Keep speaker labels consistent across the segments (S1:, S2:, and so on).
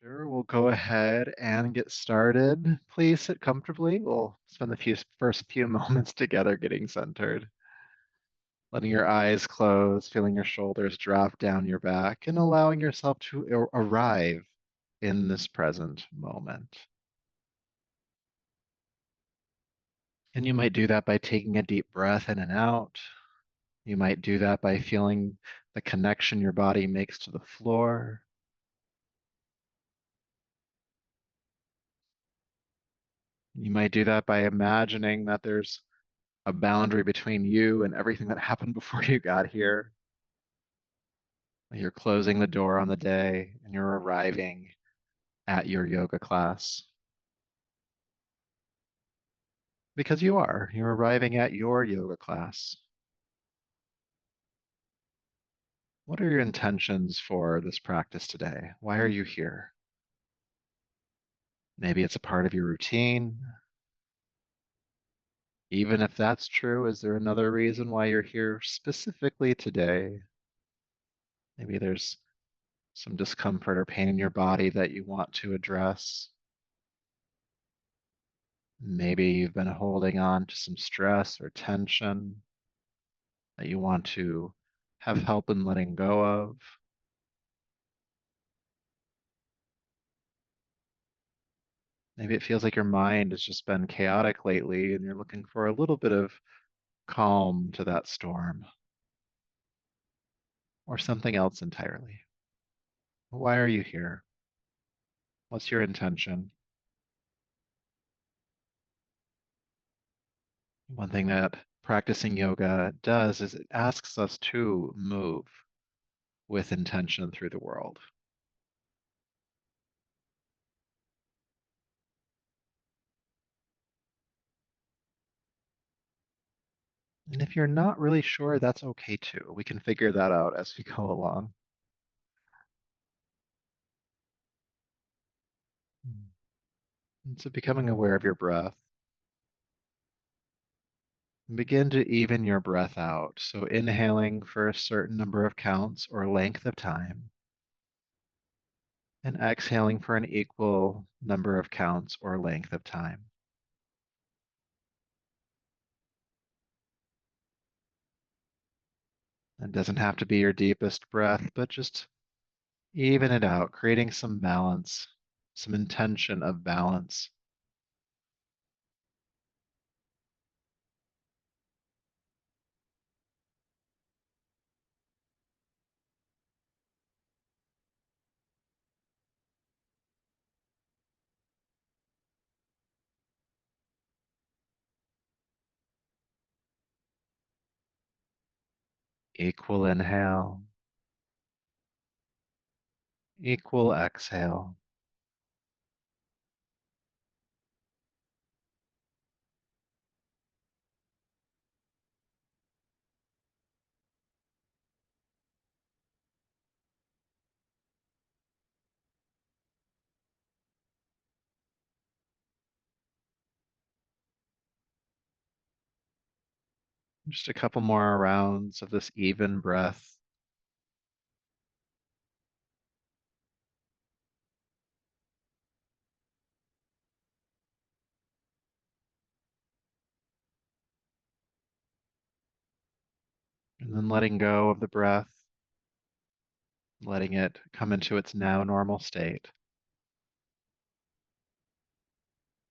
S1: Sure, we'll go ahead and get started. Please sit comfortably. We'll spend the first few moments together getting centered, letting your eyes close, feeling your shoulders drop down your back, and allowing yourself to arrive in this present moment. And you might do that by taking a deep breath in and out. You might do that by feeling the connection your body makes to the floor. You might do that by imagining that there's a boundary between you and everything that happened before you got here. You're closing the door on the day and you're arriving at your yoga class because you are. You're arriving at your yoga class. What are your intentions for this practice today? Why are you here? Maybe it's a part of your routine. Even if that's true, is there another reason why you're here specifically today? Maybe there's some discomfort or pain in your body that you want to address. Maybe you've been holding on to some stress or tension that you want to have help in letting go of. Maybe it feels like your mind has just been chaotic lately and you're looking for a little bit of calm to that storm or something else entirely. Why are you here? What's your intention? One thing that practicing yoga does is it asks us to move with intention through the world. And if you're not really sure, that's okay too. We can figure that out as we go along. And so becoming aware of your breath. Begin to even your breath out. So inhaling for a certain number of counts or length of time, and exhaling for an equal number of counts or length of time. It doesn't have to be your deepest breath, but just even it out, creating some balance, some intention of balance. Equal inhale, equal exhale. Just a couple more rounds of this even breath. And then letting go of the breath, letting it come into its now normal state.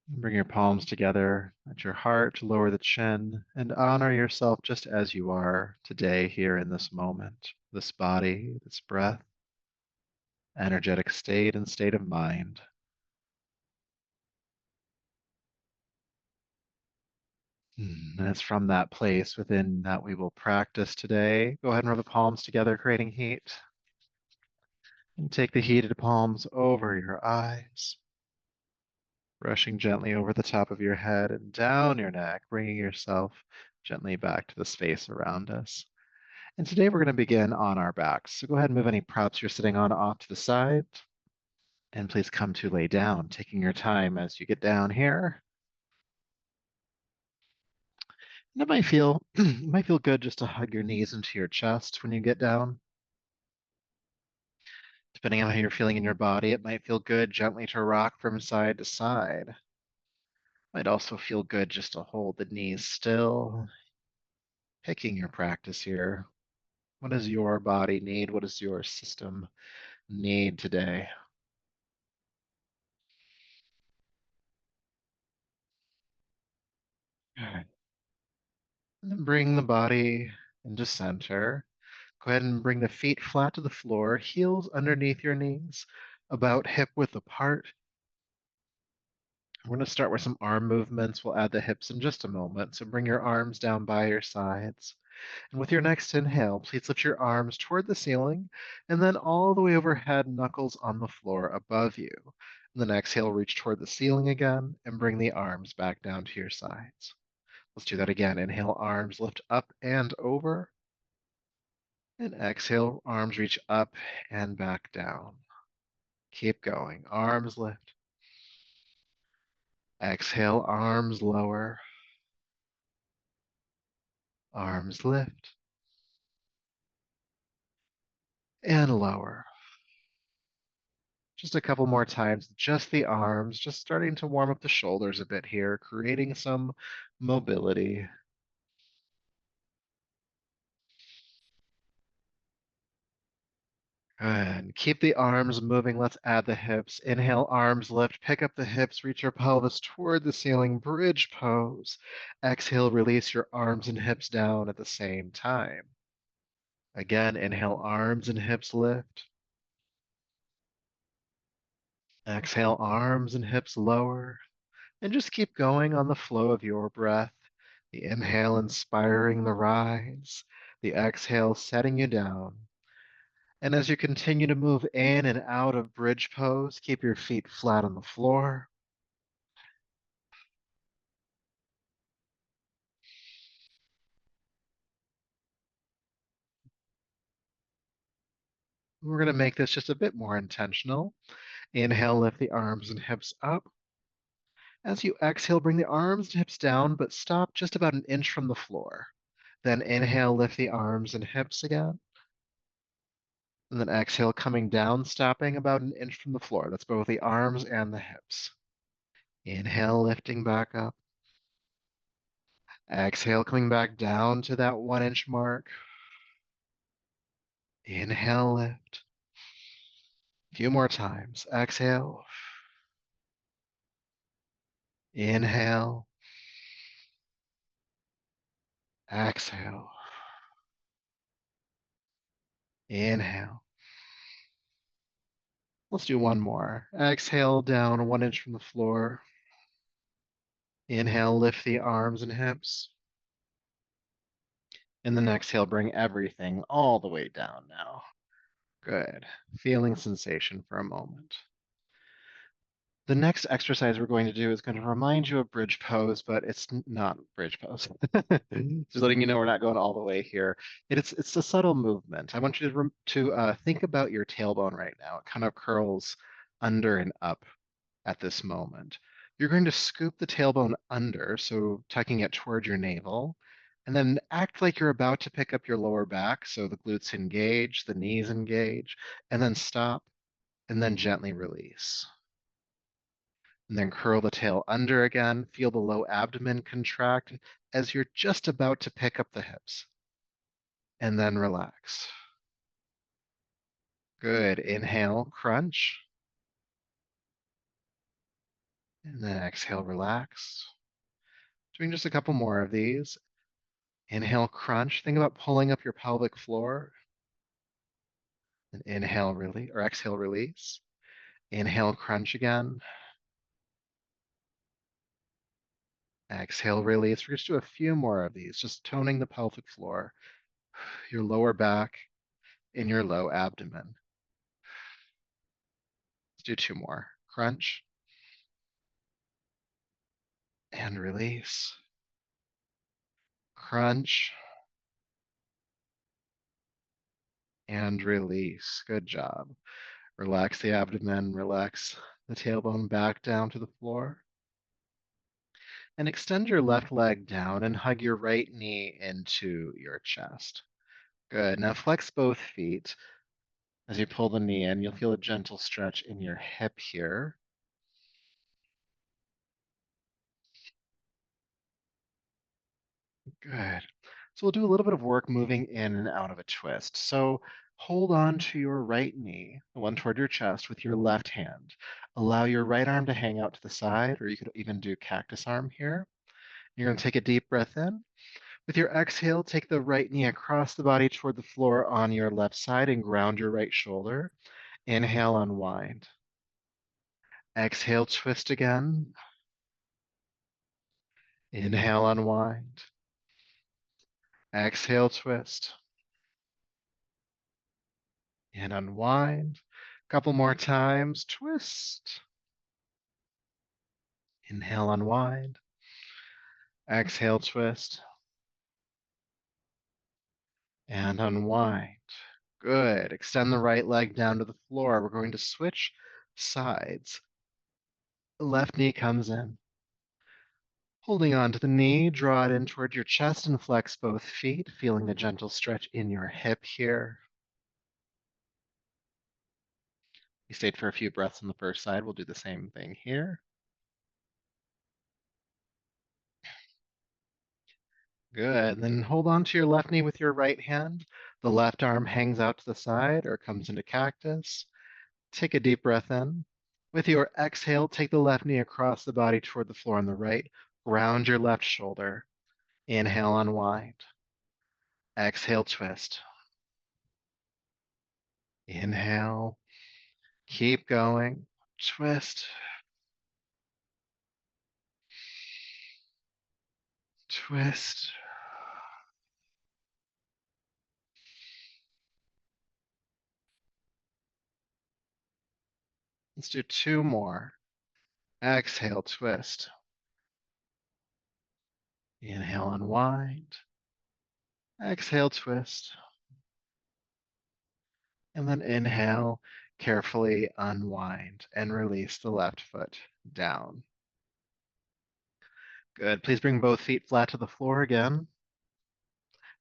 S1: Bring your palms together at your heart to lower the chin and honor yourself just as you are today, here in this moment, this body, this breath, energetic state, and state of mind. And it's from that place within that we will practice today. Go ahead and rub the palms together, creating heat. And take the heated palms over your eyes, brushing gently over the top of your head and down your neck, bringing yourself gently back to the space around us. And today we're going to begin on our backs. So go ahead and move any props you're sitting on off to the side. And please come to lay down, taking your time as you get down here. And it might feel it might feel good just to hug your knees into your chest when you get down. Depending on how you're feeling in your body, it might feel good gently to rock from side to side. Might also feel good just to hold the knees still, picking your practice here. What does your body need? What does your system need today? And then bring the body into center. Go ahead and bring the feet flat to the floor, heels underneath your knees, about hip width apart. We're going to start with some arm movements. We'll add the hips in just a moment. So bring your arms down by your sides. And with your next inhale, please lift your arms toward the ceiling and then all the way overhead, knuckles on the floor above you. And then exhale, reach toward the ceiling again and bring the arms back down to your sides. Let's do that again. Inhale, arms lift up and over. And exhale, arms reach up and back down. Keep going. Arms lift. Exhale, arms lower. Arms lift and lower. Just a couple more times, just the arms, just starting to warm up the shoulders a bit here, creating some mobility. And keep the arms moving. Let's add the hips. Inhale, arms lift, pick up the hips, reach your pelvis toward the ceiling, bridge pose. Exhale, release your arms and hips down at the same time. Again, inhale, arms and hips lift. Exhale, arms and hips lower. And just keep going on the flow of your breath. The inhale inspiring the rise, the exhale setting you down. And as you continue to move in and out of bridge pose, keep your feet flat on the floor. We're going to make this just a bit more intentional. Inhale, lift the arms and hips up. As you exhale, bring the arms and hips down, but stop just about an inch from the floor. Then inhale, lift the arms and hips again. And then exhale, coming down, stopping about an inch from the floor. That's both the arms and the hips. Inhale, lifting back up. Exhale, coming back down to that 1 inch mark. Inhale, lift. A few more times. Exhale. Inhale. Exhale. Inhale. Let's do one more. Exhale down 1 inch from the floor. Inhale, lift the arms and hips. And then exhale, bring everything all the way down now. Good. Feeling sensation for a moment. The next exercise we're going to do is going to remind you of bridge pose, but it's not bridge pose. Just letting you know we're not going all the way here. It's a subtle movement. I want you to think about your tailbone right now. It kind of curls under and up at this moment. You're going to scoop the tailbone under, so tucking it toward your navel, and then act like you're about to pick up your lower back, so the glutes engage, the knees engage, and then stop, and then gently release. And then curl the tail under again. Feel the low abdomen contract as you're just about to pick up the hips. And then relax. Good. Inhale, crunch. And then exhale, relax. Doing just a couple more of these. Inhale, crunch. Think about pulling up your pelvic floor. And inhale, release, or exhale, release. Inhale, crunch again. Exhale, release. We're just do a few more of these, just toning the pelvic floor, your lower back, and your low abdomen. Let's do two more. Crunch and release. Crunch and release. Good job. Relax the abdomen, relax the tailbone back down to the floor. And extend your left leg down and hug your right knee into your chest. Good. Now flex both feet. As you pull the knee in, you'll feel a gentle stretch in your hip here. Good. So we'll do a little bit of work moving in and out of a twist. So hold on to your right knee, the one toward your chest, with your left hand. Allow your right arm to hang out to the side, or you could even do cactus arm here. You're going to take a deep breath in. With your exhale, take the right knee across the body toward the floor on your left side and ground your right shoulder. Inhale, unwind. Exhale, twist again. Inhale, unwind. Exhale, twist. And unwind. Couple more times. Twist. Inhale, unwind. Exhale, twist. And unwind. Good. Extend the right leg down to the floor. We're going to switch sides. The left knee comes in. Holding on to the knee, draw it in toward your chest and flex both feet, feeling a gentle stretch in your hip here. You stayed for a few breaths on the first side. We'll do the same thing here. Good. Then hold on to your left knee with your right hand. The left arm hangs out to the side or comes into cactus. Take a deep breath in. With your exhale, take the left knee across the body toward the floor on the right. Ground your left shoulder. Inhale, unwind. Exhale, twist. Inhale. Keep going. Twist. Twist. Let's do two more. Exhale, twist. Inhale, unwind. Exhale, twist. And then inhale, carefully unwind and release the left foot down. Good. Please bring both feet flat to the floor again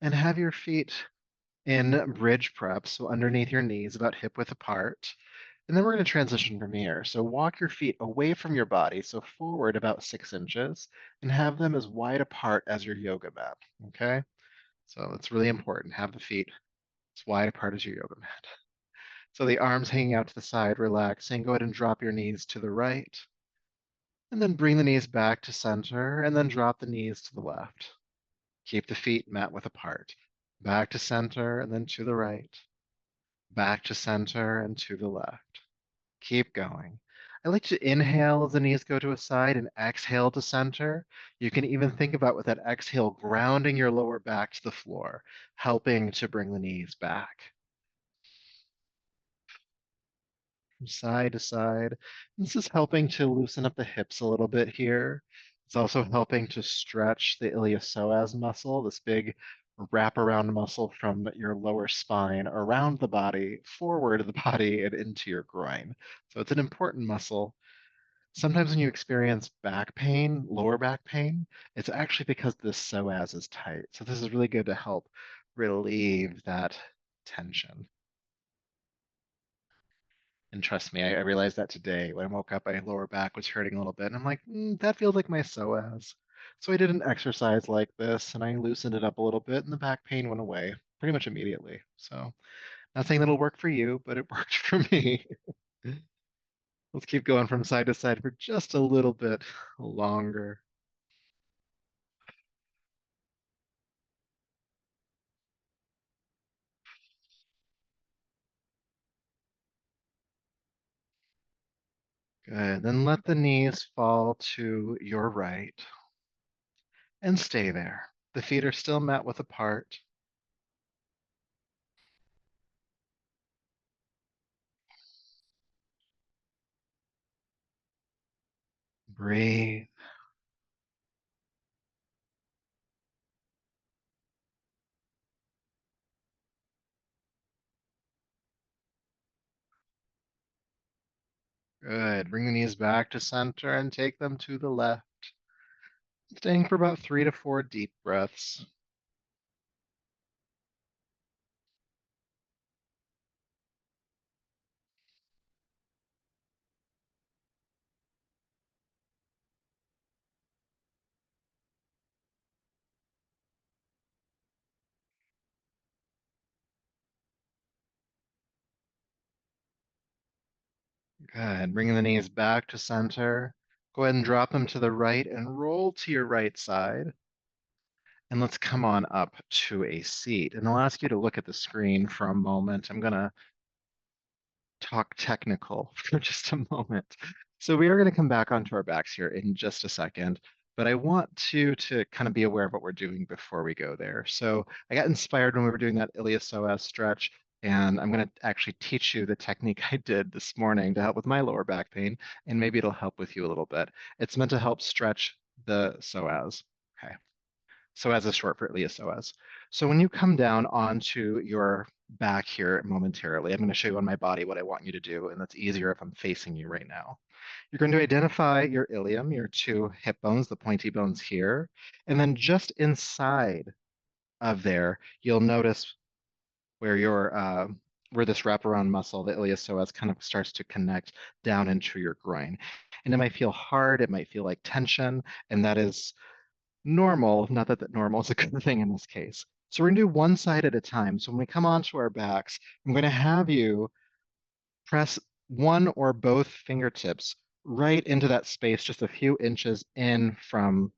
S1: and have your feet in bridge prep, so underneath your knees, about hip width apart. And then we're going to transition from here. So walk your feet away from your body, so forward about 6 inches, and have them as wide apart as your yoga mat. Okay? So it's really important. Have the feet as wide apart as your yoga mat. So the arms hanging out to the side, relaxing. Go ahead and drop your knees to the right. And then bring the knees back to center, and then drop the knees to the left. Keep the feet mat width apart. Back to center, and then to the right. Back to center, and to the left. Keep going. I like to inhale as the knees go to a side and exhale to center. You can even think about with that exhale, grounding your lower back to the floor, helping to bring the knees back. From side to side. This is helping to loosen up the hips a little bit here. It's also helping to stretch the iliopsoas muscle, this big wraparound muscle from your lower spine around the body, forward of the body, and into your groin. So it's an important muscle. Sometimes when you experience back pain, lower back pain, it's actually because the psoas is tight. So this is really good to help relieve that tension. And trust me, I realized that today when I woke up, my lower back was hurting a little bit. And I'm like, that feels like my psoas. So I did an exercise like this and I loosened it up a little bit and the back pain went away pretty much immediately. So not saying that'll work for you, but it worked for me. Let's keep going from side to side for just a little bit longer. Good. Then let the knees fall to your right and stay there. The feet are still mat width apart. Breathe. Good. Bring the knees back to center and take them to the left. Staying for about 3 to 4 deep breaths. Good. Bringing the knees back to center. Go ahead and drop them to the right and roll to your right side. And let's come on up to a seat. And I'll ask you to look at the screen for a moment. I'm going to talk technical for just a moment. So we are going to come back onto our backs here in just a second, but I want to kind of be aware of what we're doing before we go there. So I got inspired when we were doing that iliopsoas stretch, and I'm going to actually teach you the technique I did this morning to help with my lower back pain, and maybe it'll help with you a little bit. It's meant to help stretch the psoas. Okay. Psoas is short for iliopsoas. So when you come down onto your back here momentarily, I'm going to show you on my body what I want you to do, and that's easier if I'm facing you right now. You're going to identify your ilium, your two hip bones, the pointy bones here, and then just inside of there, you'll notice where where this wraparound muscle, the iliopsoas, kind of starts to connect down into your groin. And it might feel hard, it might feel like tension, and that is normal, not that normal is a good thing in this case. So we're gonna do one side at a time. So when we come onto our backs, I'm gonna have you press one or both fingertips right into that space, just a few inches in from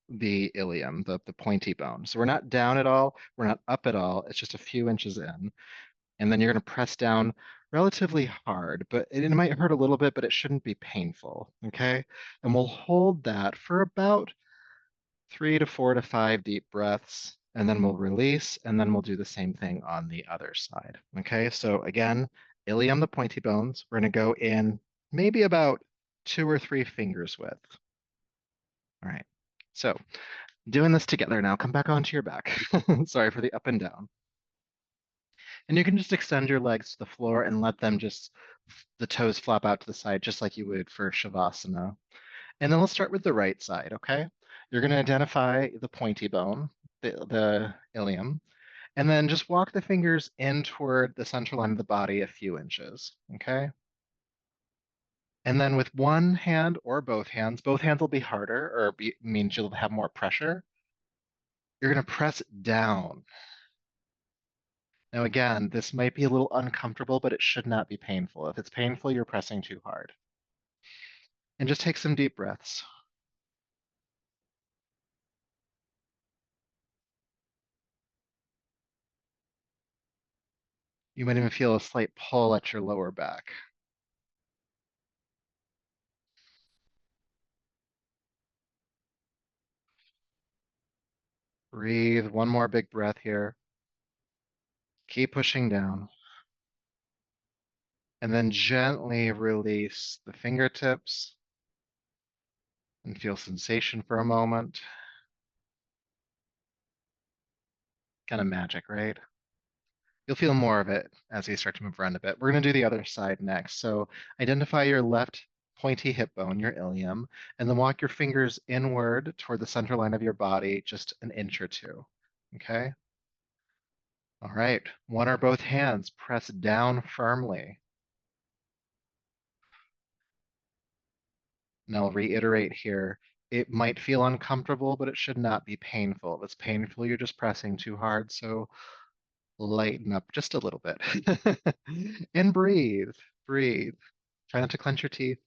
S1: the ilium, the pointy bone. So we're not down at all, we're not up at all, it's just a few inches in. And then you're gonna press down relatively hard, but it might hurt a little bit, but it shouldn't be painful, okay? And we'll hold that for about 3 to 4 to 5 deep breaths, and then we'll release, and then we'll do the same thing on the other side. Okay, so again, ilium, the pointy bones, we're going to go in maybe about 2 or 3 fingers width. All right, so doing this together now, come back onto your back. Sorry for the up and down. And you can just extend your legs to the floor and let them just, the toes flop out to the side, just like you would for Shavasana. And then let's start with the right side, okay? You're going to identify the pointy bone, the ilium, and then just walk the fingers in toward the central line of the body a few inches, okay? And then with one hand or both hands will be harder, or means you'll have more pressure. You're going to press down. Now, again, this might be a little uncomfortable, but it should not be painful. If it's painful, you're pressing too hard. And just take some deep breaths. You might even feel a slight pull at your lower back. Breathe. One more big breath here. Keep pushing down. And then gently release the fingertips and feel sensation for a moment. Kind of magic, right? You'll feel more of it as you start to move around a bit. We're going to do the other side next. So identify your left pointy hip bone, your ilium, and then walk your fingers inward toward the center line of your body, just an inch or two. Okay? All right. One or both hands press down firmly. And I'll reiterate here, it might feel uncomfortable, but it should not be painful. If it's painful, you're just pressing too hard. So lighten up just a little bit. And breathe, breathe. Try not to clench your teeth.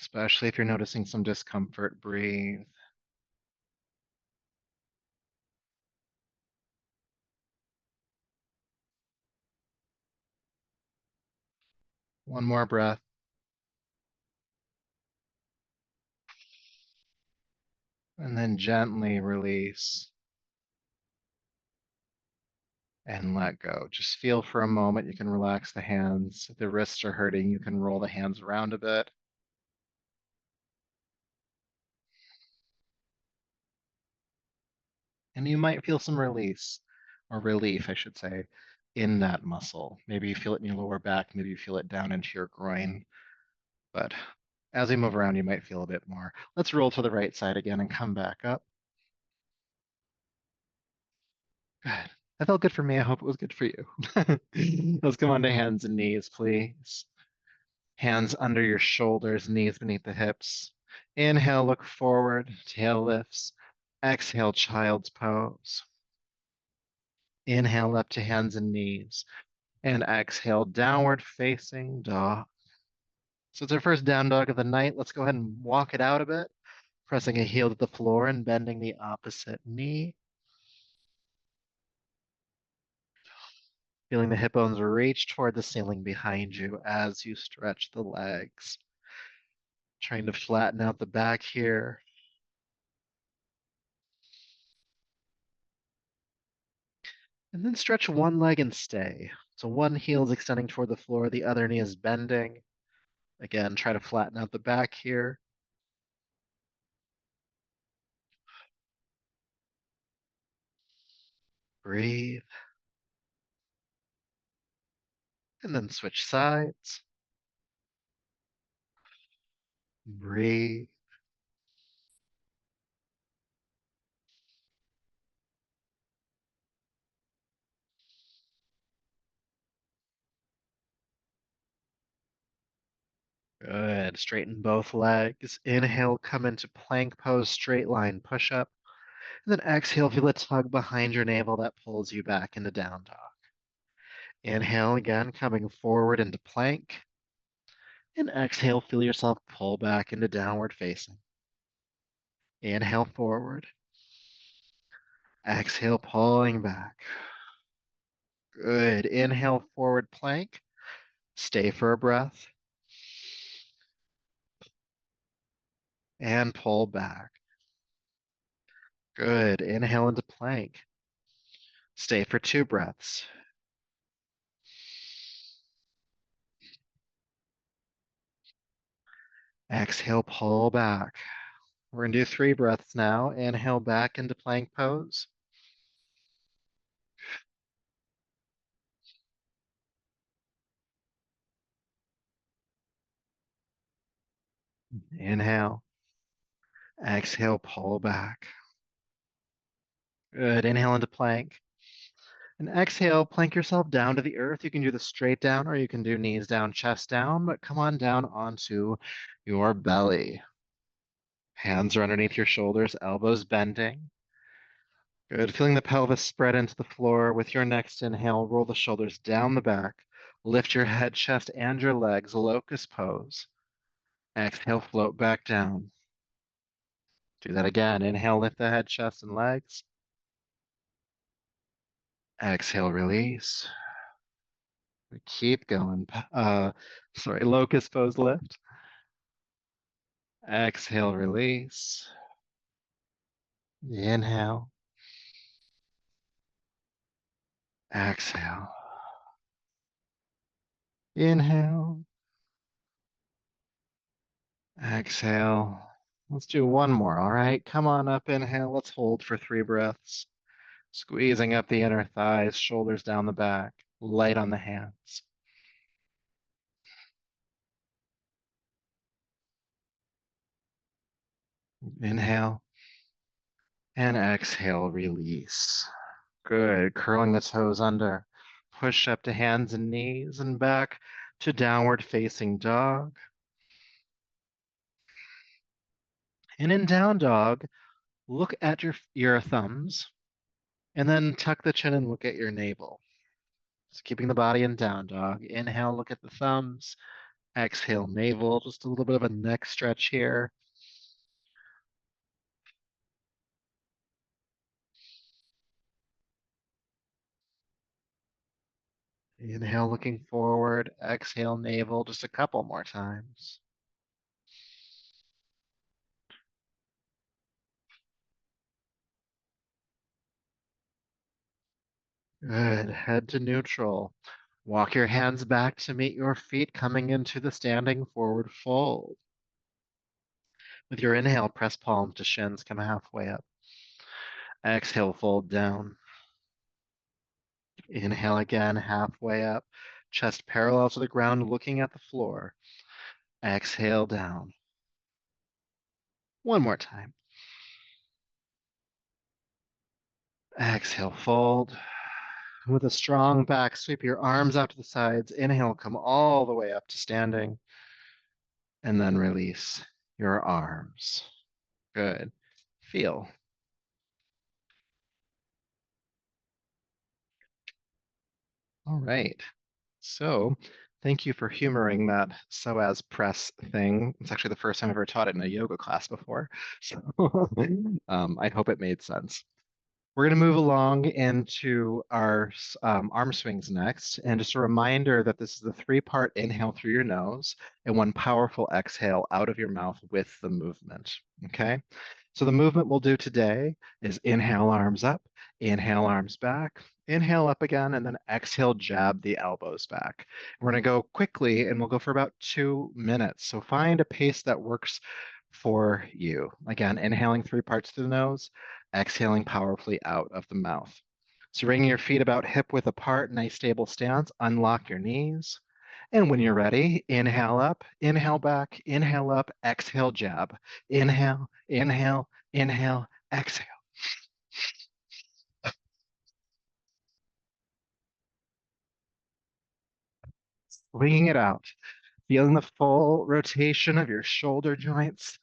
S1: Especially if you're noticing some discomfort, breathe. One more breath. And then gently release and let go. Just feel for a moment. You can relax the hands. If the wrists are hurting, you can roll the hands around a bit. And you might feel some release, or relief, I should say, in that muscle. Maybe you feel it in your lower back, maybe you feel it down into your groin. But as we move around, you might feel a bit more. Let's roll to the right side again and come back up. Good. That felt good for me. I hope it was good for you. Let's come on to hands and knees, please. Hands under your shoulders, knees beneath the hips. Inhale, look forward, tail lifts. Exhale, child's pose. Inhale up to hands and knees. And exhale, downward facing dog. So it's our first down dog of the night. Let's go ahead and walk it out a bit, pressing a heel to the floor and bending the opposite knee. Feeling the hip bones reach toward the ceiling behind you as you stretch the legs. Trying to flatten out the back here. And then stretch one leg and stay. So one heel is extending toward the floor, the other knee is bending. Again, try to flatten out the back here. Breathe. And then switch sides. Breathe. Good. Straighten both legs. Inhale, come into plank pose, straight line push up. And then exhale, feel a tug behind your navel that pulls you back into down dog. Inhale again, coming forward into plank. And exhale, feel yourself pull back into downward facing. Inhale forward. Exhale, pulling back. Good. Inhale, forward plank. Stay for a breath. And pull back. Good. Inhale into plank. Stay for 2 breaths. Exhale, pull back. We're going to do 3 breaths now. Inhale back into plank pose. Inhale. Exhale, pull back. Good. Inhale into plank. And exhale, plank yourself down to the earth. You can do the straight down or you can do knees down, chest down, but come on down onto your belly. Hands are underneath your shoulders, elbows bending. Good. Feeling the pelvis spread into the floor. With your next inhale, roll the shoulders down the back. Lift your head, chest, and your legs, locust pose. Exhale, float back down. Do that again. Inhale, lift the head, chest, and legs. Exhale, release. Keep going. Locust pose lift. Exhale, release. Inhale. Exhale. Inhale. Exhale. Let's do one more, all right? Come on up, inhale. Let's hold for 3 breaths. Squeezing up the inner thighs, shoulders down the back, light on the hands. Inhale. And exhale, release. Good. Curling the toes under. Push up to hands and knees and back to downward facing dog. And in down dog, look at your thumbs and then tuck the chin and look at your navel. Just keeping the body in down dog. Inhale, look at the thumbs. Exhale, navel. Just a little bit of a neck stretch here. Inhale, looking forward. Exhale, navel. Just a couple more times. Good. Head to neutral. Walk your hands back to meet your feet, coming into the standing forward fold. With your inhale, press palms to shins, come halfway up. Exhale, fold down. Inhale again, halfway up. Chest parallel to the ground, looking at the floor. Exhale down. One more time. Exhale, fold. With a strong back, sweep your arms out to the sides. Inhale, come all the way up to standing. And then release. your arms. Good. Feel. All right. So, thank you for humoring that psoas press thing. It's actually the first time I've ever taught it in a yoga class before. So, I hope it made sense. We're going to move along into our arm swings next. And just a reminder that this is the three-part inhale through your nose and one powerful exhale out of your mouth with the movement. Okay? So the movement we'll do today is inhale, arms up, inhale, arms back, inhale up again, and then exhale, jab the elbows back. We're going to go quickly and we'll go for about 2 minutes. So find a pace that works for you. Again, inhaling three parts through the nose, exhaling powerfully out of the mouth. So bringing your feet about hip width apart, nice stable stance, unlock your knees. And when you're ready, inhale up, inhale back, inhale up, exhale, jab. Inhale, inhale, inhale, exhale. Swinging it out, feeling the full rotation of your shoulder joints.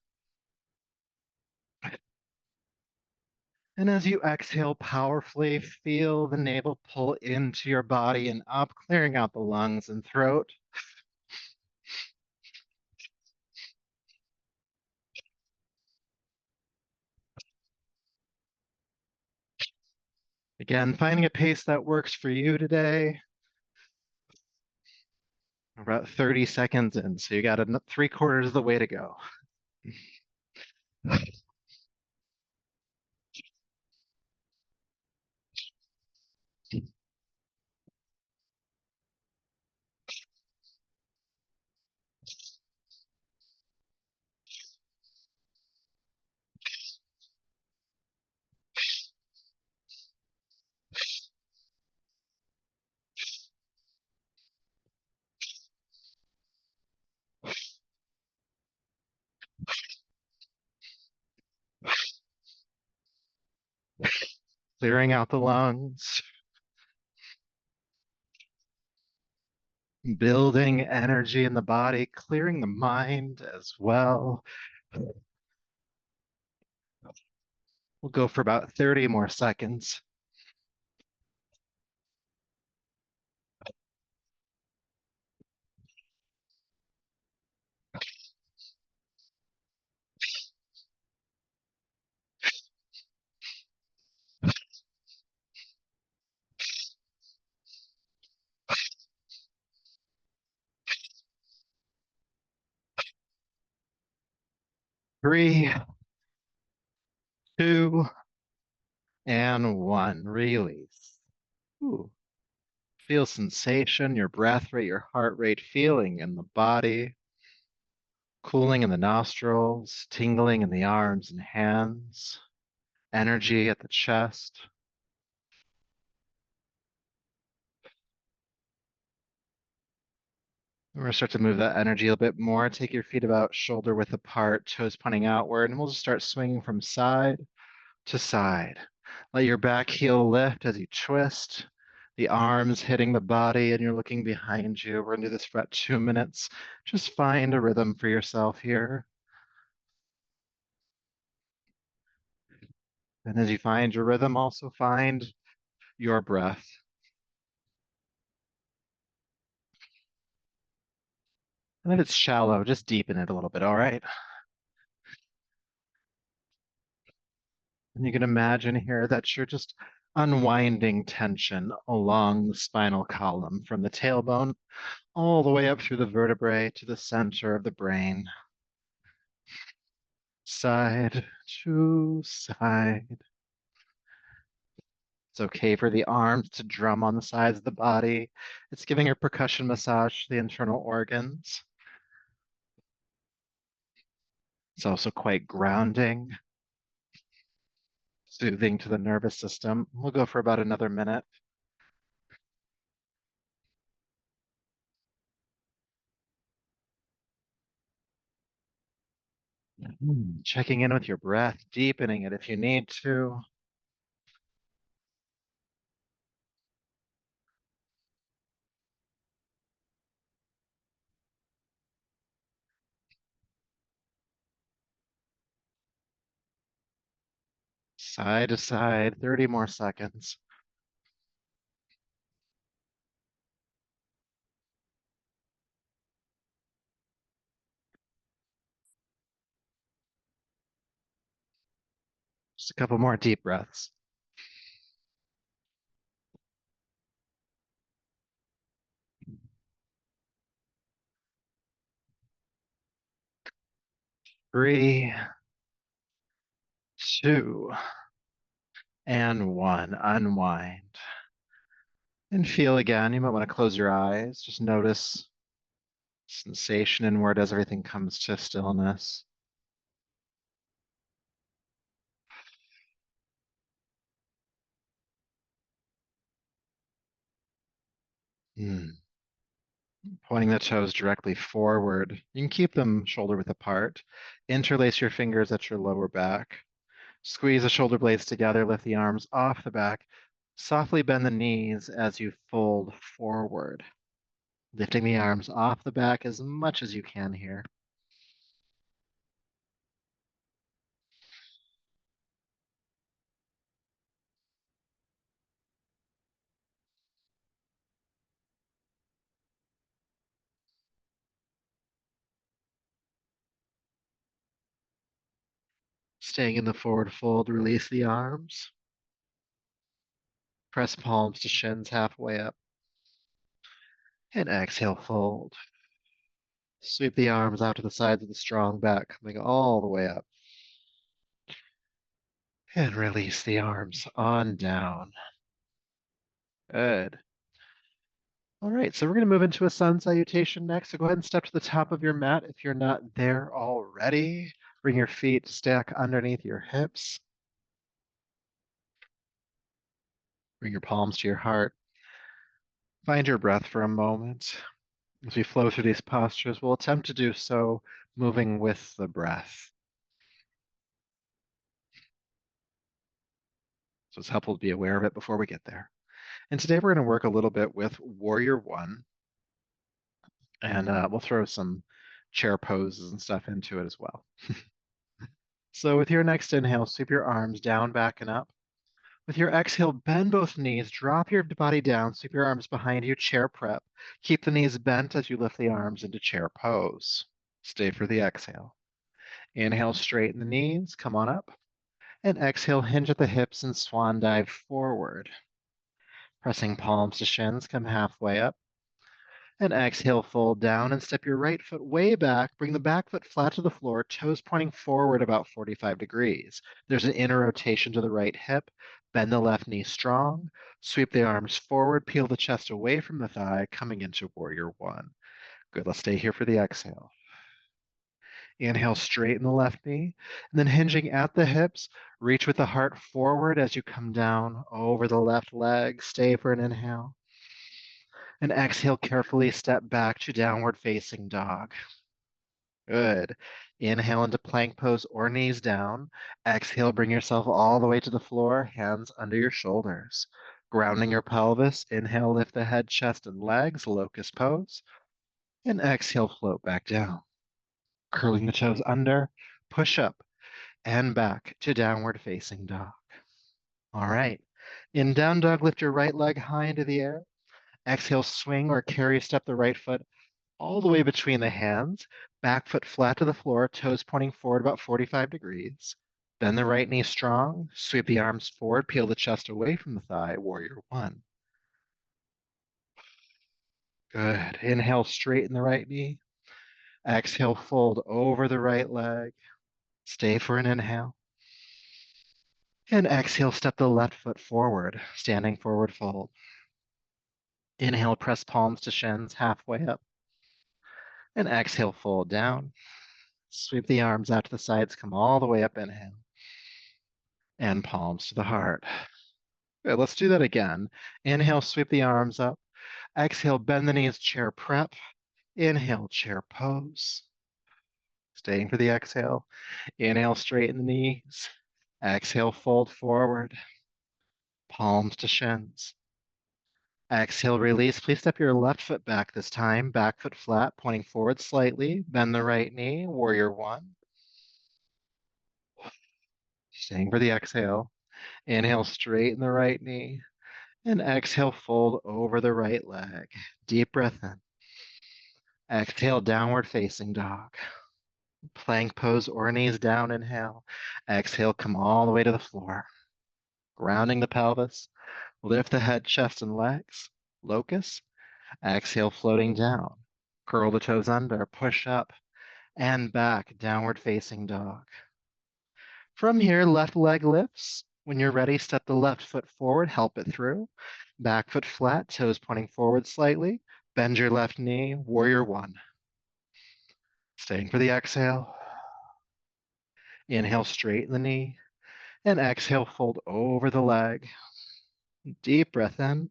S1: And as you exhale powerfully, feel the navel pull into your body and up, clearing out the lungs and throat. Again, finding a pace that works for you today. We're about 30 seconds in, so you got three-quarters of the way to go. Clearing out the lungs, building energy in the body, clearing the mind as well. We'll go for about 30 more seconds. Three, two, and one. Release. Ooh. Feel sensation, your breath rate, your heart rate, feeling in the body, cooling in the nostrils, tingling in the arms and hands, energy at the chest. We're going to start to move that energy a little bit more. Take your feet about shoulder width apart, toes pointing outward, and we'll just start swinging from side to side. Let your back heel lift as you twist, the arms hitting the body, and you're looking behind you. We're going to do this for about 2 minutes. Just find a rhythm for yourself here. And as you find your rhythm, also find your breath. And if it's shallow, just deepen it a little bit, all right? And you can imagine here that you're just unwinding tension along the spinal column from the tailbone all the way up through the vertebrae to the center of the brain. Side to side. It's okay for the arms to drum on the sides of the body. It's giving a percussion massage to the internal organs. It's also quite grounding, soothing to the nervous system. We'll go for about another minute. Checking in with your breath, deepening it if you need to. Side to side, 30 more seconds. Just a couple more deep breaths. 3, 2, and 1. Unwind. And feel again. You might want to close your eyes. Just notice sensation inward as everything comes to stillness. Mm. Pointing the toes directly forward. You can keep them shoulder width apart. Interlace your fingers at your lower back. Squeeze the shoulder blades together. Lift the arms off the back. Softly bend the knees as you fold forward. Lifting the arms off the back as much as you can here. Staying in the forward fold, release the arms. Press palms to shins halfway up. And exhale, fold. Sweep the arms out to the sides of the strong back, coming all the way up. And release the arms on down. Good. All right, so we're going to move into a sun salutation next. So go ahead and step to the top of your mat if you're not there already. Bring your feet stack underneath your hips. Bring your palms to your heart. Find your breath for a moment. As we flow through these postures, we'll attempt to do so moving with the breath. So it's helpful to be aware of it before we get there. And today we're going to work a little bit with Warrior One, and we'll throw some chair poses and stuff into it as well. So with your next inhale, sweep your arms down, back, and up. With your exhale, bend both knees, drop your body down, sweep your arms behind you, chair prep. Keep the knees bent as you lift the arms into chair pose. Stay for the exhale. Inhale, straighten the knees, come on up. And exhale, hinge at the hips and swan dive forward. Pressing palms to shins, come halfway up. And exhale, fold down and step your right foot way back. Bring the back foot flat to the floor, toes pointing forward about 45 degrees. There's an inner rotation to the right hip. Bend the left knee strong. Sweep the arms forward, peel the chest away from the thigh, coming into Warrior One. Good, let's stay here for the exhale. Inhale, straighten the left knee, and then hinging at the hips, reach with the heart forward as you come down over the left leg. Stay for an inhale. And exhale, carefully step back to downward facing dog. Good. Inhale into plank pose or knees down. Exhale, bring yourself all the way to the floor, hands under your shoulders. Grounding your pelvis. Inhale, lift the head, chest, and legs, locust pose. And exhale, float back down. Curling the toes under, push up and back to downward facing dog. All right. In down dog, lift your right leg high into the air. Exhale, swing or carry step the right foot all the way between the hands. Back foot flat to the floor, toes pointing forward about 45 degrees. Bend the right knee strong. Sweep the arms forward, peel the chest away from the thigh, Warrior One. Good. Inhale, straighten the right knee. Exhale, fold over the right leg. Stay for an inhale. And exhale, step the left foot forward, standing forward fold. Inhale, press palms to shins, halfway up. And exhale, fold down. Sweep the arms out to the sides, come all the way up, inhale. And palms to the heart. Good, let's do that again. Inhale, sweep the arms up. Exhale, bend the knees, chair prep. Inhale, chair pose. Staying for the exhale. Inhale, straighten the knees. Exhale, fold forward. Palms to shins. Exhale, release. Please step your left foot back this time. Back foot flat, pointing forward slightly. Bend the right knee, Warrior One. Staying for the exhale. Inhale, straighten the right knee. And exhale, fold over the right leg. Deep breath in. Exhale, downward facing dog. Plank pose or knees down, inhale. Exhale, come all the way to the floor. Grounding the pelvis. Lift the head, chest, and legs. Locust. Exhale, floating down. Curl the toes under, push up and back, downward facing dog. From here, left leg lifts. When you're ready, step the left foot forward, help it through. Back foot flat, toes pointing forward slightly. Bend your left knee, warrior one. Staying for the exhale. Inhale, straighten the knee. And exhale, fold over the leg. Deep breath in.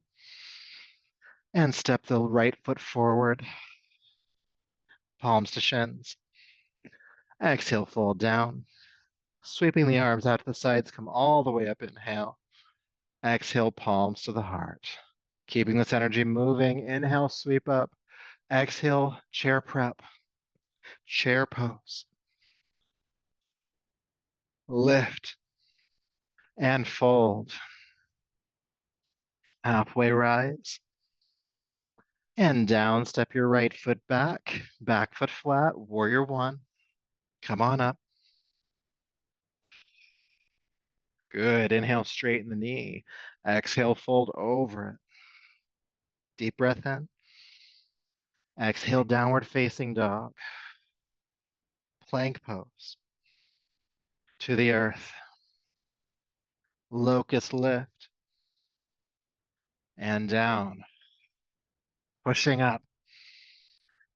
S1: And step the right foot forward. Palms to shins. Exhale, fold down. Sweeping the arms out to the sides, come all the way up, inhale. Exhale, palms to the heart. Keeping this energy moving, inhale, sweep up. Exhale, chair prep, chair pose. Lift and fold. Halfway rise. And down, step your right foot back, back foot flat, warrior one. Come on up. Good. Inhale, straighten the knee. Exhale, fold over it. Deep breath in. Exhale, downward facing dog. Plank pose. To the earth. Locust lift. And down. Pushing up.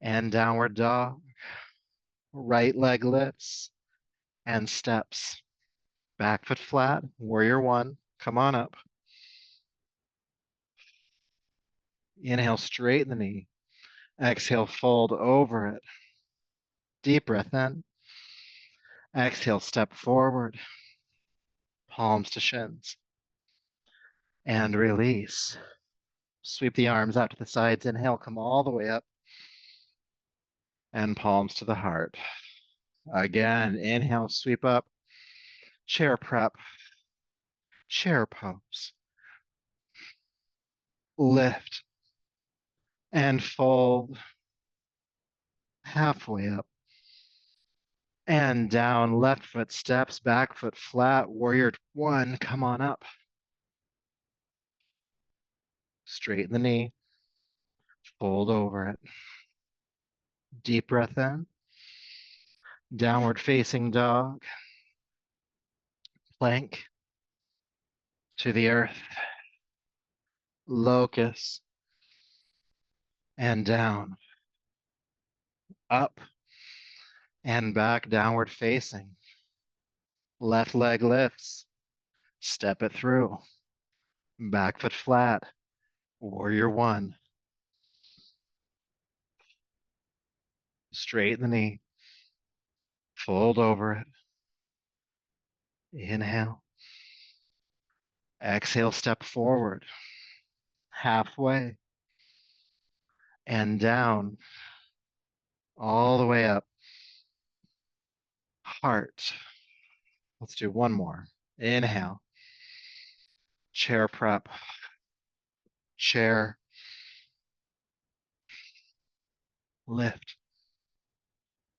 S1: And downward dog. Right leg lifts and steps. Back foot flat, warrior one. Come on up. Inhale, straighten the knee. Exhale, fold over it. Deep breath in. Exhale, step forward. Palms to shins. And release. Sweep the arms out to the sides. Inhale, come all the way up. And palms to the heart. Again, inhale, sweep up. Chair prep. Chair pose. Lift. And fold. Halfway up. And down, left foot steps, back foot flat, warrior one, come on up. Straighten the knee, fold over it. Deep breath in. Downward facing dog. Plank to the earth. Locust. And down. Up and back, downward facing. Left leg lifts. Step it through. Back foot flat. Warrior one. Straighten the knee. Fold over it. Inhale. Exhale, step forward. Halfway. And down. All the way up. Heart. Let's do one more. Inhale. Chair prep. Chair. Lift.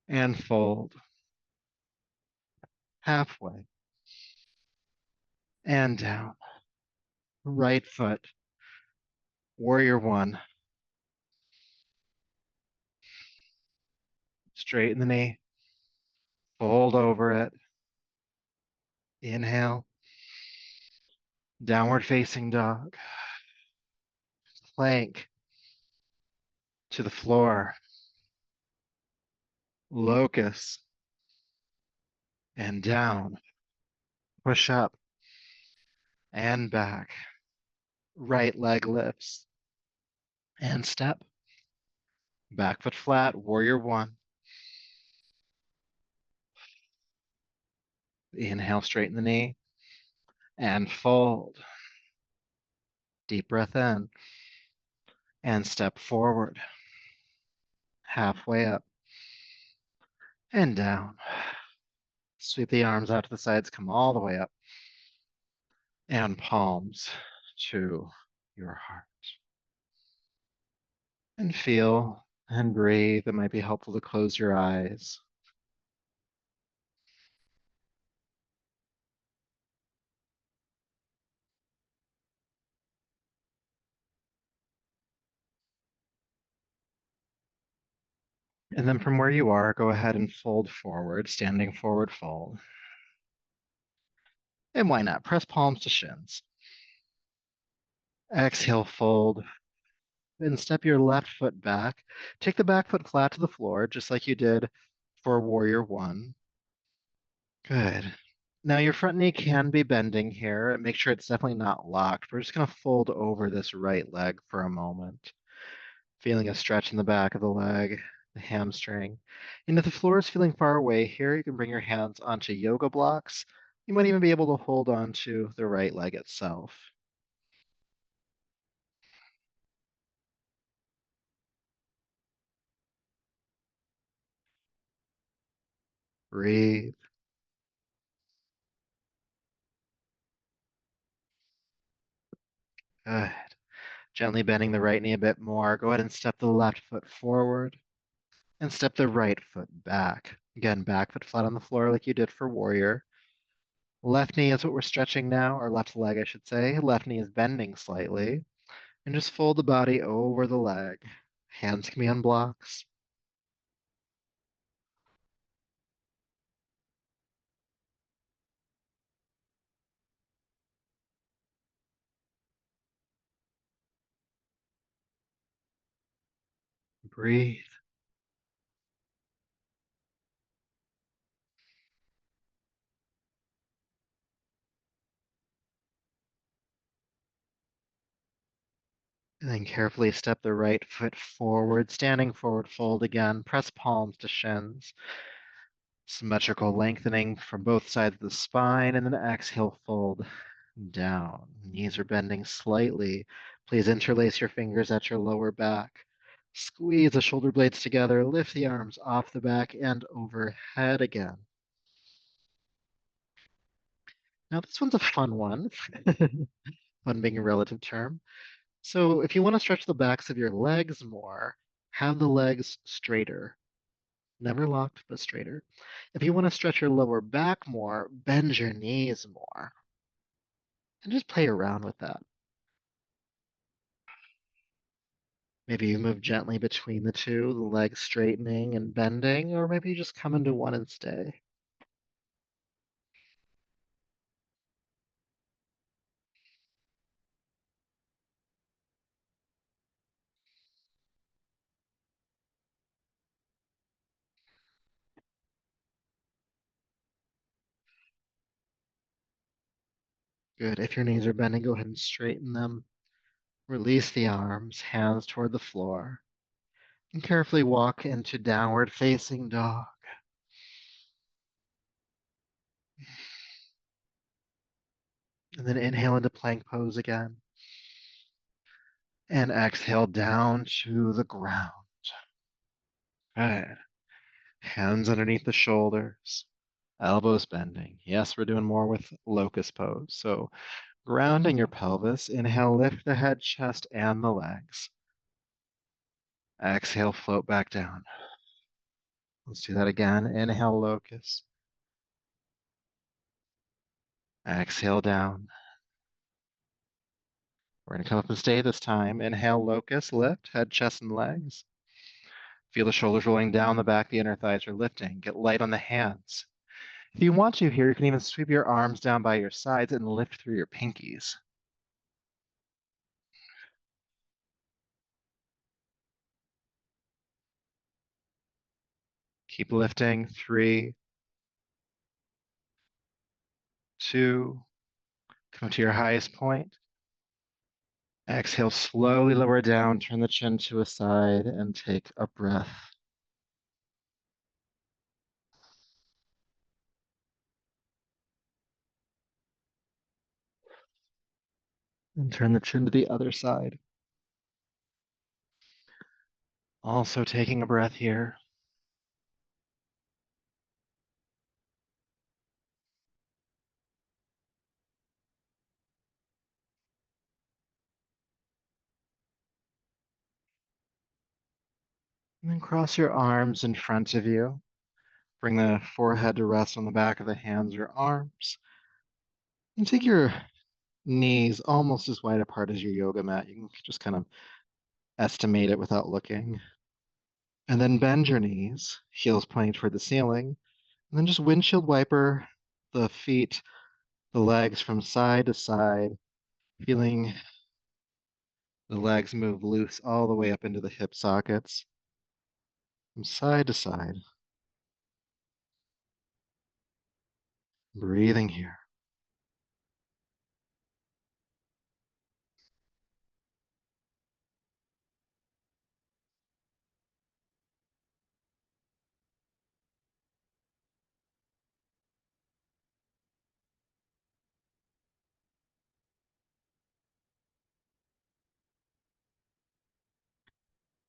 S1: And fold. Halfway. And down. Right foot. Warrior one. Straighten the knee. Fold over it. Inhale. Downward facing dog. Plank to the floor. Locust. And down. Push up. And back. Right leg lifts. And step. Back foot flat. Warrior one. Inhale, straighten the knee. And fold. Deep breath in. And step forward. Halfway up. And down. Sweep the arms out to the sides. Come all the way up. and palms to your heart. And feel and breathe. It might be helpful to close your eyes. And then from where you are, go ahead and fold forward, standing forward fold. And why not? Press palms to shins. Exhale, fold. And step your left foot back. Take the back foot flat to the floor, just like you did for Warrior One. Good. Now your front knee can be bending here. Make sure it's definitely not locked. We're just going to fold over this right leg for a moment. Feeling a stretch in the back of the leg, the hamstring. And if the floor is feeling far away here, you can bring your hands onto yoga blocks. You might even be able to hold on to the right leg itself. Breathe. Good. Gently bending the right knee a bit more. Go ahead and step the left foot forward and step the right foot back. Again, back foot flat on the floor like you did for Warrior. Left knee is what we're stretching now, or left leg, I should say. Left knee is bending slightly. And just fold the body over the leg. Hands can be on blocks. Breathe. And then carefully step the right foot forward, standing forward fold again. Press palms to shins. Symmetrical lengthening from both sides of the spine, and then exhale, fold down. Knees are bending slightly. Please interlace your fingers at your lower back. Squeeze the shoulder blades together. Lift the arms off the back and overhead again. Now, this one's a fun one. Fun being a relative term. So, if you want to stretch the backs of your legs more, have the legs straighter. Never locked, but straighter. If you want to stretch your lower back more, bend your knees more. And just play around with that. Maybe you move gently between the two, the legs straightening and bending, or maybe you just come into one and stay. Good. If your knees are bending, go ahead and straighten them. Release the arms, hands toward the floor, and carefully walk into downward facing dog. And then inhale into plank pose again. And exhale down to the ground. Good. Hands underneath the shoulders, elbows bending. Yes, we're doing more with locust pose. So grounding your pelvis. Inhale, lift the head, chest, and the legs. Exhale, float back down. Let's do that again. Inhale, locust. Exhale, down. We're going to come up and stay this time. Inhale, locust, lift, head, chest, and legs. Feel the shoulders rolling down the back, the inner thighs are lifting. Get light on the hands. If you want to here, you can even sweep your arms down by your sides and lift through your pinkies. Keep lifting. 3, 2, come to your highest point. Exhale, slowly lower down, turn the chin to a side, and take a breath. And turn the chin to the other side. Also taking a breath here. And then cross your arms in front of you. Bring the forehead to rest on the back of the hands or arms. And take your knees almost as wide apart as your yoga mat. You can just kind of estimate it without looking. And then bend your knees, heels pointing toward the ceiling. And then just windshield wiper the feet, the legs from side to side, feeling the legs move loose all the way up into the hip sockets, from side to side. Breathing here.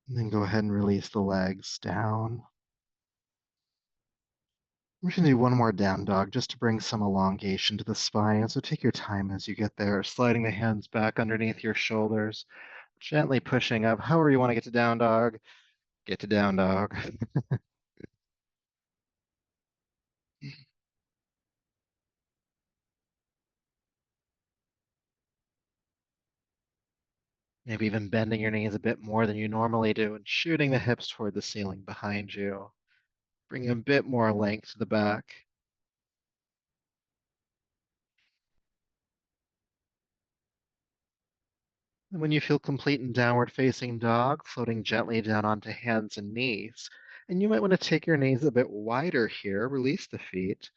S1: And then go ahead and release the legs down. We're going to do one more down dog just to bring some elongation to the spine. So take your time as you get there, sliding the hands back underneath your shoulders, gently pushing up. However you want to get to down dog. Maybe even bending your knees a bit more than you normally do and shooting the hips toward the ceiling behind you. Bring a bit more length to the back. And when you feel complete in downward facing dog, floating gently down onto hands and knees. And you might want to take your knees a bit wider here, release the feet,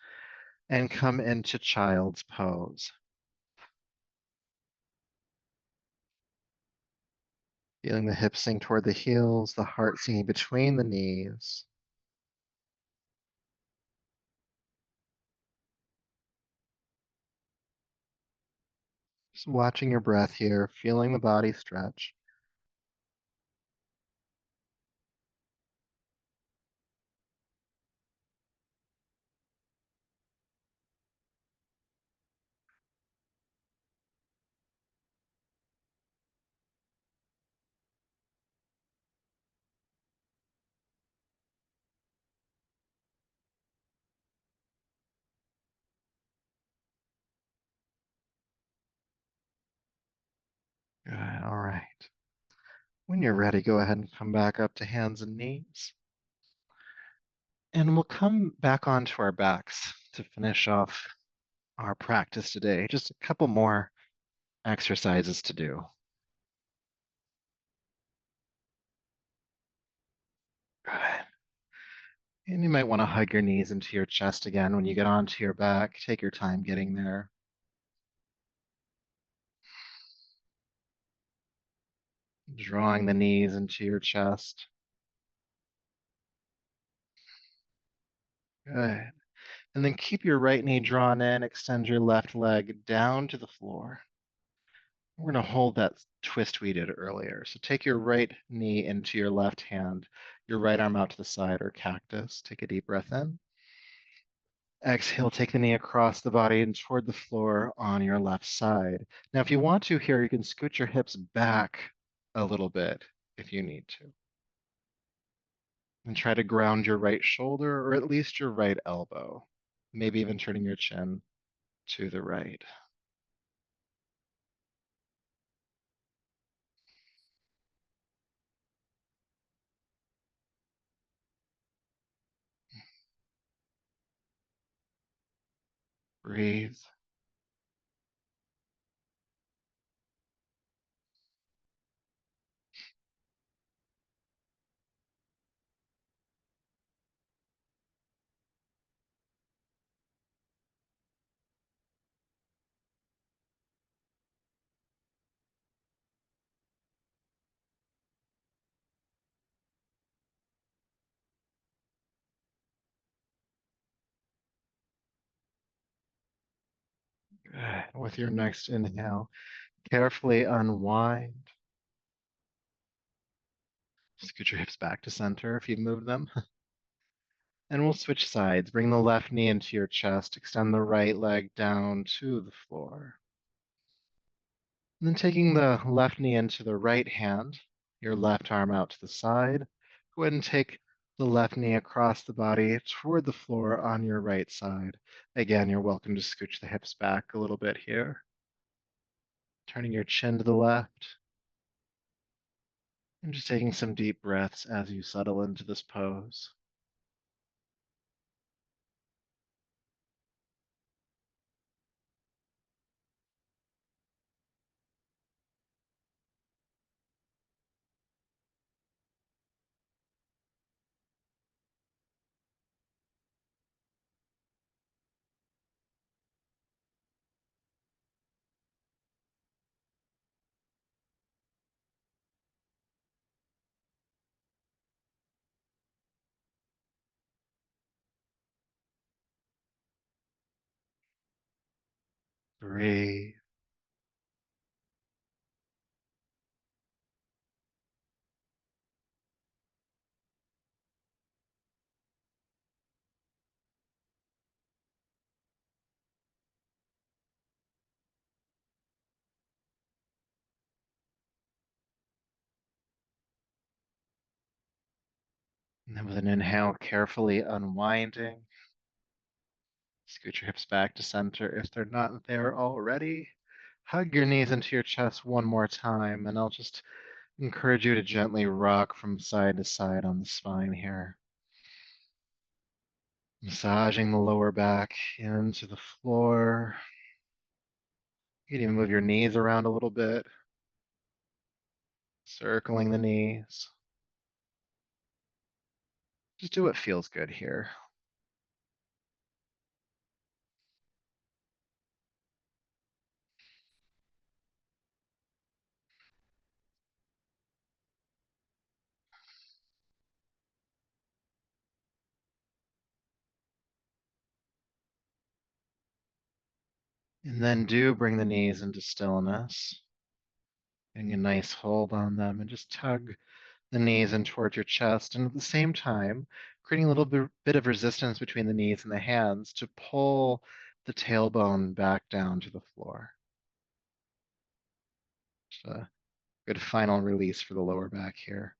S1: and come into child's pose. Feeling the hips sink toward the heels, the heart sinking between the knees. Just watching your breath here, feeling the body stretch. Good. All right. When you're ready, go ahead and come back up to hands and knees. And we'll come back onto our backs to finish off our practice today. Just a couple more exercises to do. Good. And you might want to hug your knees into your chest again when you get onto your back. Take your time getting there. Drawing the knees into your chest. Good. And then keep your right knee drawn in, extend your left leg down to the floor. We're going to hold that twist we did earlier. So take your right knee into your left hand, your right arm out to the side or cactus. Take a deep breath in. Exhale, take the knee across the body and toward the floor on your left side. Now, if you want to here, you can scoot your hips back a little bit if you need to. And try to ground your right shoulder or at least your right elbow, maybe even turning your chin to the right. Breathe. Good. With your next inhale, carefully unwind. Scoot your hips back to center if you've moved them. And we'll switch sides. Bring the left knee into your chest. Extend the right leg down to the floor. And then taking the left knee into the right hand, your left arm out to the side. Go ahead and take the left knee across the body toward the floor on your right side. Again, you're welcome to scooch the hips back a little bit here. Turning your chin to the left. And just taking some deep breaths as you settle into this pose. Breathe. And then with an inhale, carefully unwinding. Scoot your hips back to center if they're not there already. Hug your knees into your chest one more time, and I'll just encourage you to gently rock from side to side on the spine here. Massaging the lower back into the floor. You can even move your knees around a little bit, circling the knees. Just do what feels good here. And then do bring the knees into stillness. Getting a nice hold on them and just tug the knees in towards your chest. And at the same time, creating a little bit of resistance between the knees and the hands to pull the tailbone back down to the floor. Just a good final release for the lower back here.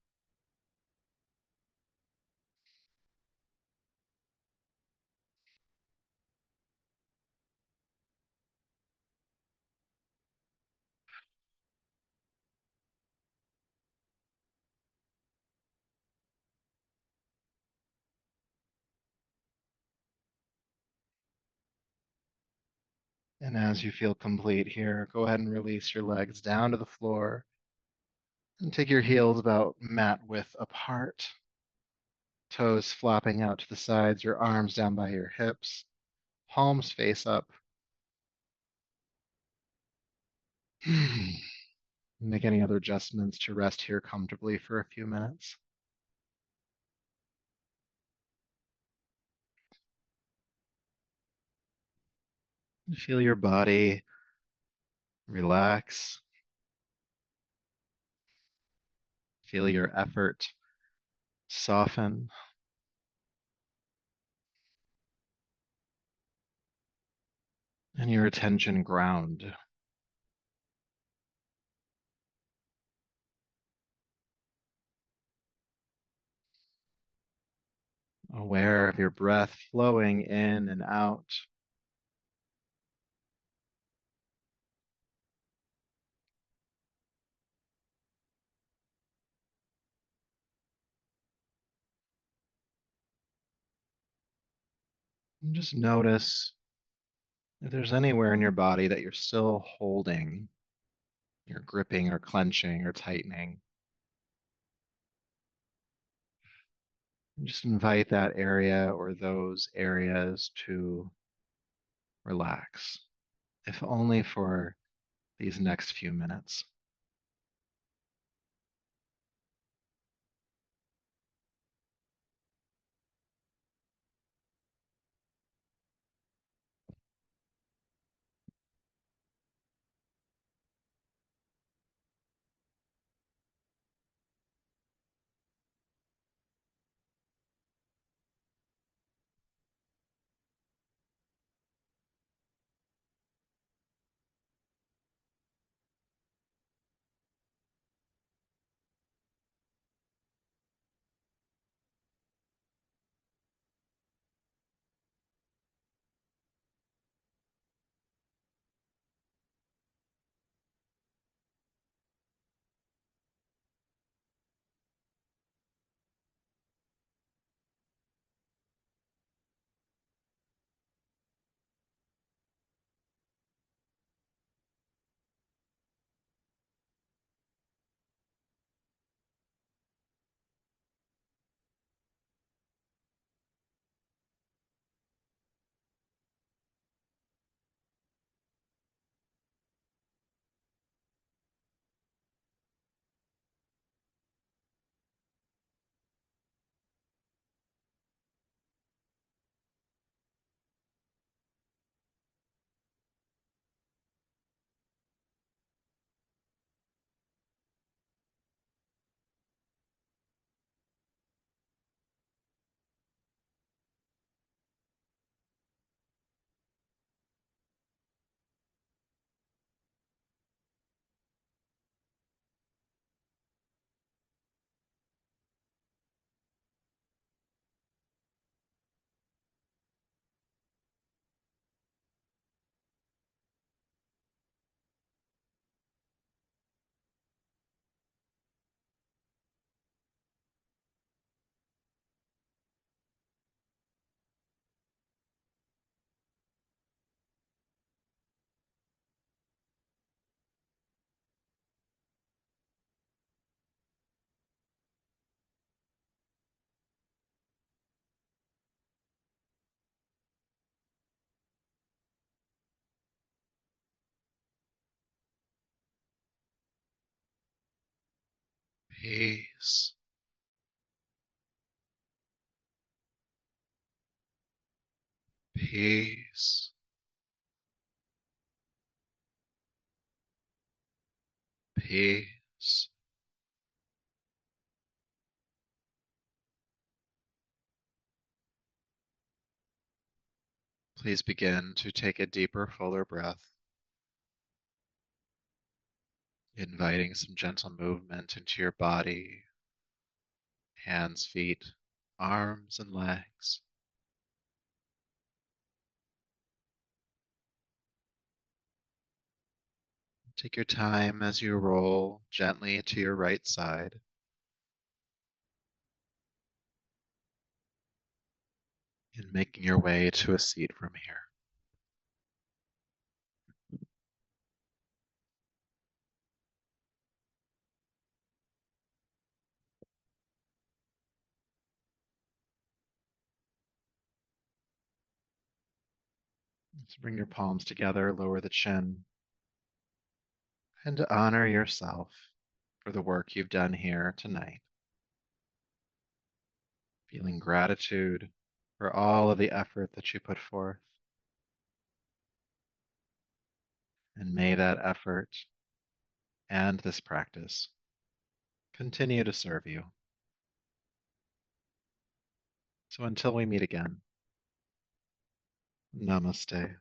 S1: And as you feel complete here, go ahead and release your legs down to the floor and take your heels about mat width apart. Toes flopping out to the sides, your arms down by your hips, palms face up. Make any other adjustments to rest here comfortably for a few minutes. Feel your body relax. Feel your effort soften and your attention ground. Aware of your breath flowing in and out. And just notice if there's anywhere in your body that you're still holding, you're gripping or clenching or tightening. And just invite that area or those areas to relax, if only for these next few minutes. peace, peace, peace. Please begin to take a deeper, fuller breath, inviting some gentle movement into your body, hands, feet, arms, and legs. Take your time as you roll gently to your right side and making your way to a seat from here. So bring your palms together, lower the chin, and to honor yourself for the work you've done here tonight. Feeling gratitude for all of the effort that you put forth. And may that effort and this practice continue to serve you. So until we meet again, namaste.